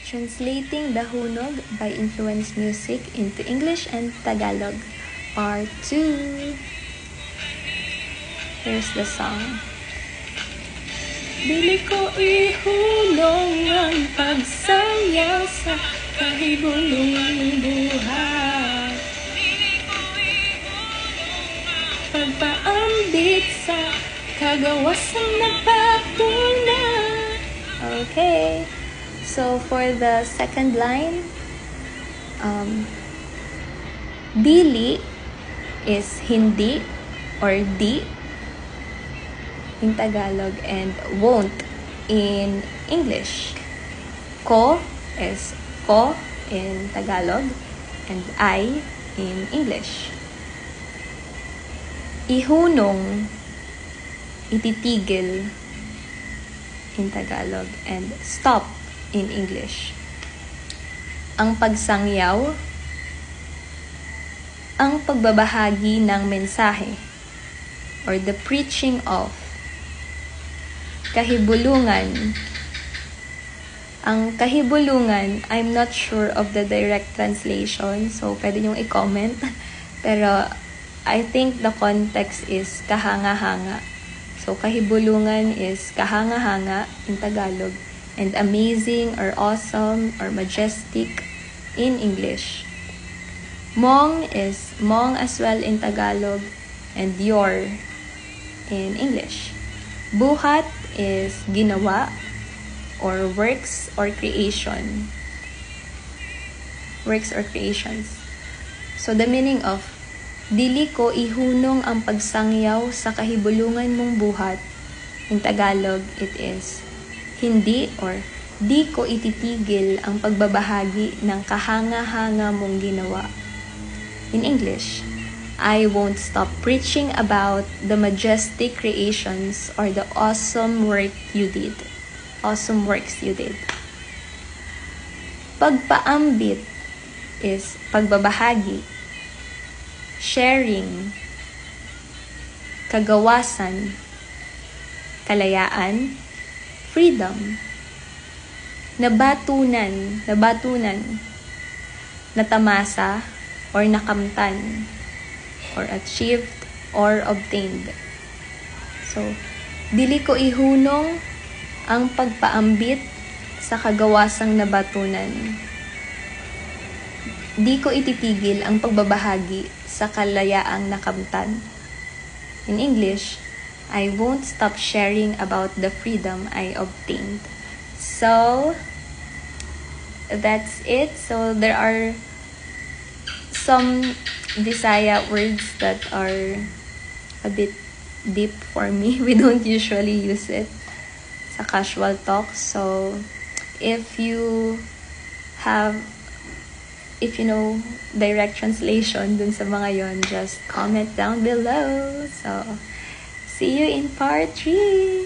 Translating the Hunog by Influence Music into English and Tagalog, Part 2. Here's the song. Dili ko ihulong ang pagsaya sa kahibulong buhay. Pagpaambit sa kagawasan na patunay. Okay. So for the second line, dili is hindi or di in Tagalog and won't in English. Ko is ko in Tagalog and I in English. Ihunong, ititigil in Tagalog and stop in English. Ang pagsangyaw, ang pagbabahagi ng mensahe or the preaching of. Kahibulungan, ang kahibulungan, I'm not sure of the direct translation, so pwede niyong i-comment, pero I think the context is kahanga-hanga. So kahibulungan is kahanga-hanga in Tagalog, and amazing or awesome or majestic in English. Mong is mong as well in Tagalog and your in English. Buhat is ginawa or works or creation. Works or creations. So the meaning of dili ko ihunong ang pagsangyaw sa kahibulungan mong buhat. In Tagalog, it is hindi or di ko ititigil ang pagbabahagi ng kahanga-hanga mong ginawa. In English, I won't stop preaching about the majestic creations or the awesome work you did. Awesome works you did. Pagpaambit is pagbabahagi, sharing, kagawasan, kalayaan, freedom, nabatunan, natamasa, or nakamtan, or achieved, or obtained. So, dili ko ihunong ang pagpaambit sa kagawasang nabatunan. Di ko ititigil ang pagbabahagi sa kalayaang nakamtan. In English, I won't stop sharing about the freedom I obtained. So, that's it. So, there are some Visaya words that are a bit deep for me. We don't usually use it sa casual talk. So, if you know direct translation dun sa mga yon, just comment down below. So, see you in part 3.